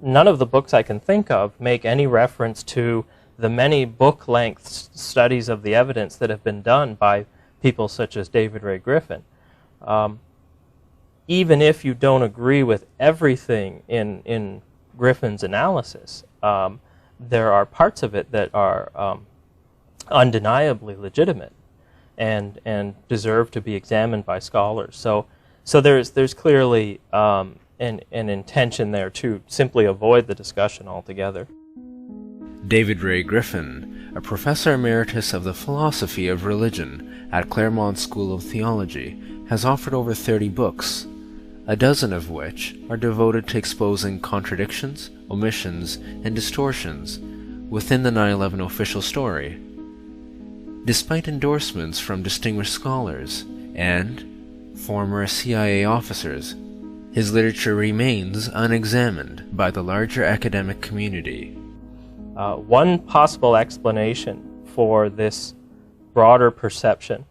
none of the books I can think of make any reference to the many book-length studies of the evidence that have been done by people such as David Ray Griffin. Even if you don't agree with everything in Griffin's analysis, there are parts of it that are undeniably legitimate and deserve to be examined by scholars. So there's clearly an intention there to simply avoid the discussion altogether. David Ray Griffin, a professor emeritus of the philosophy of religion at Claremont School of Theology, has offered over 30 books, a dozen of which are devoted to exposing contradictions, omissions, and distortions within the 9/11 official story. Despite endorsements from distinguished scholars and former CIA officers, his literature remains unexamined by the larger academic community. One possible explanation for this broader perception,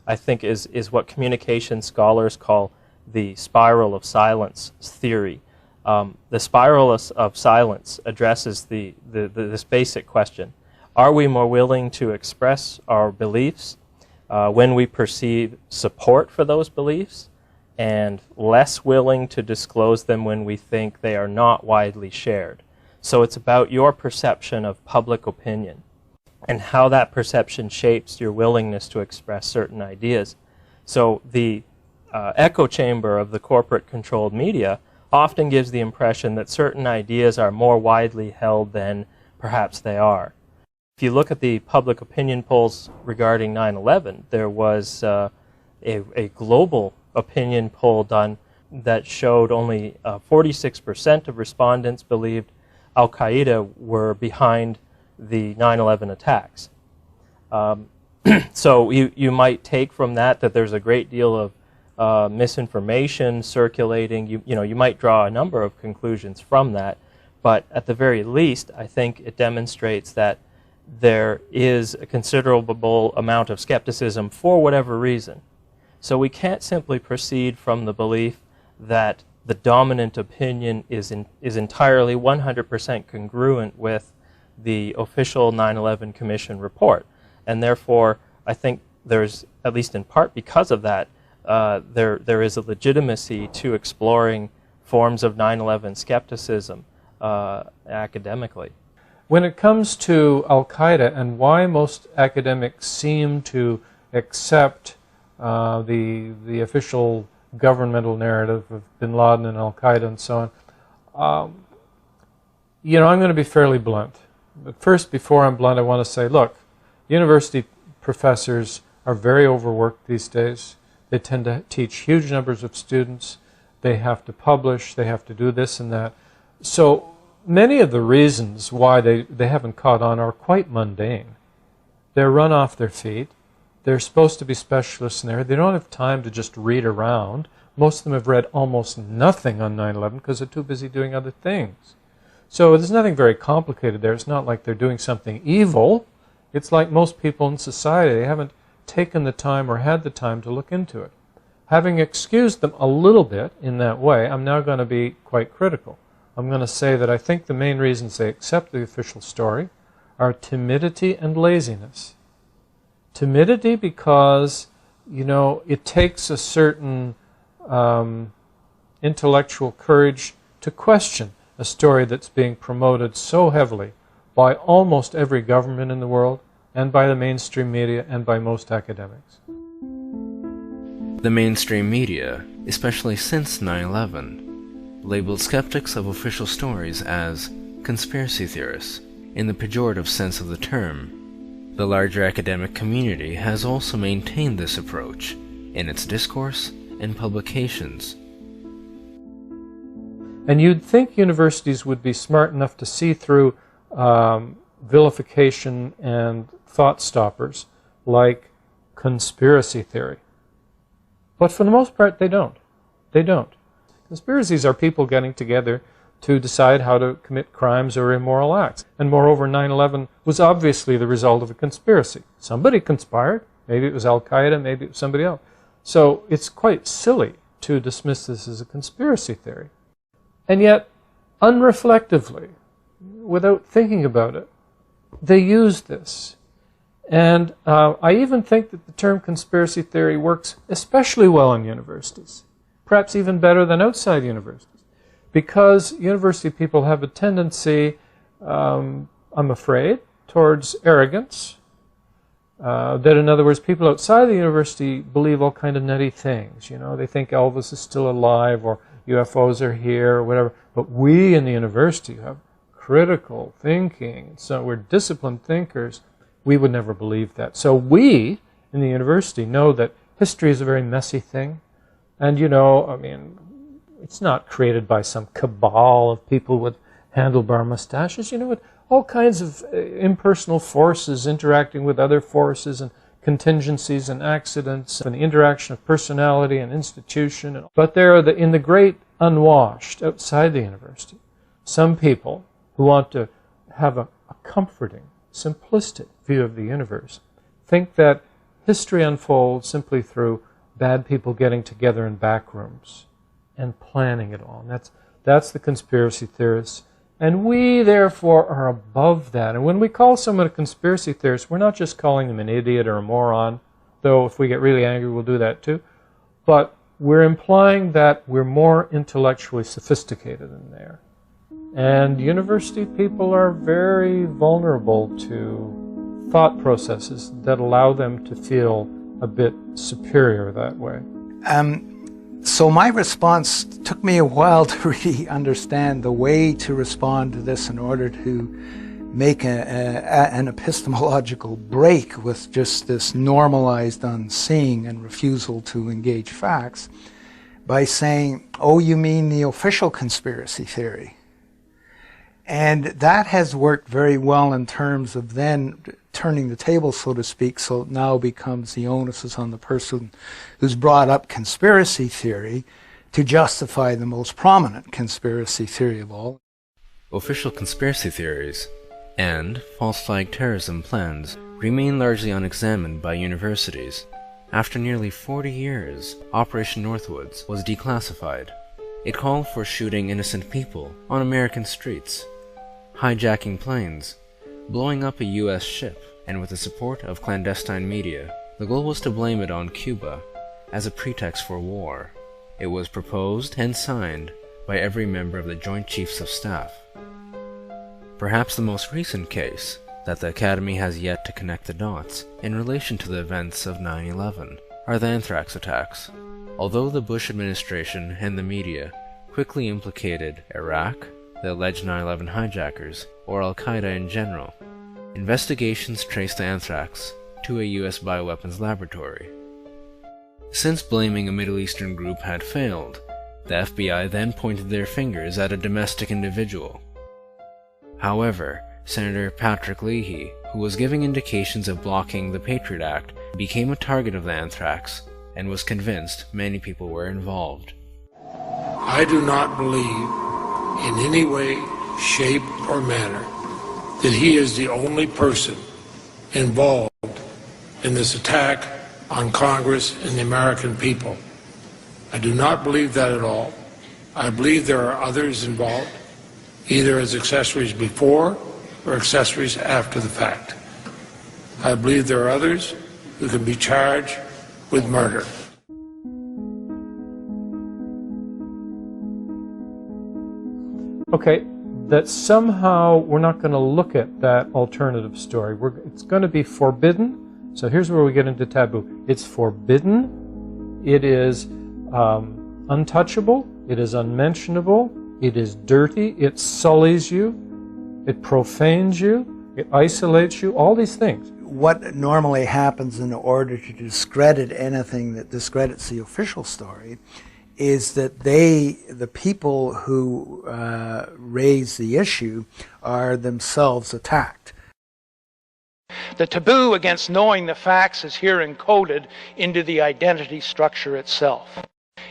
I think, is what communication scholars call the spiral of silence theory. The spiral of silence addresses this basic question: are we more willing to express our beliefs when we perceive support for those beliefs, and less willing to disclose them when we think they are not widely shared? So it's about your perception of public opinion and how that perception shapes your willingness to express certain ideas. So the echo chamber of the corporate-controlled media often gives the impression that certain ideas are more widely held than perhaps they are. If you look at the public opinion polls regarding 9/11, there was a global opinion poll done that showed only 46% of respondents believed Al-Qaeda were behind the 9/11 attacks. So you might take from that there's a great deal of misinformation circulating. You might draw a number of conclusions from that, but at the very least, I think it demonstrates that there is a considerable amount of skepticism for whatever reason. So we can't simply proceed from the belief that the dominant opinion is entirely 100% congruent with the official 9/11 Commission report. And therefore, I think there's, at least in part because of that, there is a legitimacy to exploring forms of 9/11 skepticism academically. When it comes to Al-Qaeda and why most academics seem to accept the official governmental narrative of bin Laden and Al-Qaeda and so on, I'm going to be fairly blunt. But first, before I'm blunt, I want to say, look, university professors are very overworked these days. They tend to teach huge numbers of students. They have to publish. They have to do this and that. So many of the reasons why they haven't caught on are quite mundane. They're run off their feet. They're supposed to be specialists in there. They don't have time to just read around. Most of them have read almost nothing on 9/11 because they're too busy doing other things. So there's nothing very complicated there. It's not like they're doing something evil. It's like most people in society. They haven't taken the time or had the time to look into it. Having excused them a little bit in that way, I'm now going to be quite critical. I'm going to say that I think the main reasons they accept the official story are timidity and laziness. Timidity because, it takes a certain intellectual courage to question a story that's being promoted so heavily by almost every government in the world and by the mainstream media and by most academics. The mainstream media, especially since 9/11, labeled skeptics of official stories as conspiracy theorists in the pejorative sense of the term. The larger academic community has also maintained this approach in its discourse and publications. And you'd think universities would be smart enough to see through vilification and thought stoppers like conspiracy theory. But for the most part, they don't. They don't. Conspiracies are people getting together to decide how to commit crimes or immoral acts. And moreover, 9/11 was obviously the result of a conspiracy. Somebody conspired. Maybe it was Al-Qaeda, maybe it was somebody else. So it's quite silly to dismiss this as a conspiracy theory. And yet, unreflectively, without thinking about it, they use this. And I even think that the term conspiracy theory works especially well in universities, perhaps even better than outside universities, because university people have a tendency, I'm afraid, towards arrogance, that in other words, people outside the university believe all kind of nutty things. You know, they think Elvis is still alive or UFOs are here or whatever. But we in the university have critical thinking, so we're disciplined thinkers. We would never believe that. So we in the university know that history is a very messy thing. And, you know, I mean, it's not created by some cabal of people with handlebar mustaches. You know, all kinds of impersonal forces interacting with other forces and contingencies and accidents and the interaction of personality and institution. But there are, in the great unwashed outside the university, some people who want to have a comforting, simplistic view of the universe, think that history unfolds simply through bad people getting together in back rooms and planning it all. And that's the conspiracy theorists. And we, therefore, are above that. And when we call someone a conspiracy theorist, we're not just calling them an idiot or a moron, though if we get really angry, we'll do that too. But we're implying that we're more intellectually sophisticated than they are. And university people are very vulnerable to thought processes that allow them to feel a bit superior that way. So my response took me a while to really understand the way to respond to this in order to make an epistemological break with just this normalized unseeing and refusal to engage facts by saying, oh, you mean the official conspiracy theory? And that has worked very well in terms of then turning the table, so to speak, so it now becomes the onus is on the person who's brought up conspiracy theory to justify the most prominent conspiracy theory of all. Official conspiracy theories and false flag terrorism plans remain largely unexamined by universities. After nearly 40 years, Operation Northwoods was declassified. It called for shooting innocent people on American streets, hijacking planes, blowing up a U.S. ship, and with the support of clandestine media, the goal was to blame it on Cuba as a pretext for war. It was proposed and signed by every member of the Joint Chiefs of Staff. Perhaps the most recent case that the Academy has yet to connect the dots in relation to the events of 9/11 are the anthrax attacks. Although the Bush administration and the media quickly implicated Iraq, the alleged 9/11 hijackers, or Al-Qaeda in general, investigations traced the anthrax to a U.S. bioweapons laboratory. Since blaming a Middle Eastern group had failed, the FBI then pointed their fingers at a domestic individual. However, Senator Patrick Leahy, who was giving indications of blocking the Patriot Act, became a target of the anthrax and was convinced many people were involved. I do not believe in any way, shape, or manner that he is the only person involved in this attack on Congress and the American people. I do not believe that at all. I believe there are others involved, either as accessories before or accessories after the fact. I believe there are others who can be charged with murder. Okay, that somehow we're not going to look at that alternative story. It's going to be forbidden. So here's where we get into taboo. It's forbidden. It is untouchable. It is unmentionable. It is dirty. It sullies you. It profanes you. It isolates you. All these things. What normally happens in order to discredit anything that discredits the official story is that the people who raise the issue are themselves attacked. The taboo against knowing the facts is here encoded into the identity structure itself.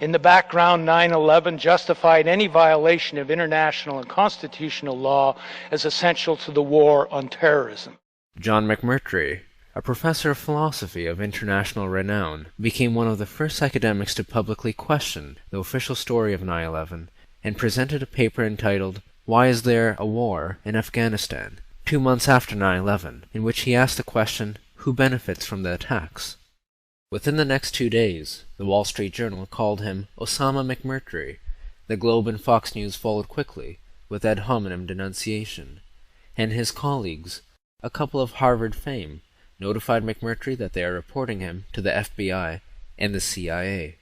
In the background, 9/11 justified any violation of international and constitutional law as essential to the war on terrorism. John McMurtry, a professor of philosophy of international renown, became one of the first academics to publicly question the official story of 9/11 and presented a paper entitled Why is there a war in Afghanistan, 2 months after 9/11, in which he asked the question, who benefits from the attacks? Within the next 2 days, the Wall Street Journal called him Osama McMurtry. The Globe and Fox News followed quickly, with ad hominem denunciation. And his colleagues, a couple of Harvard fame, notified McMurtry that they are reporting him to the FBI and the CIA.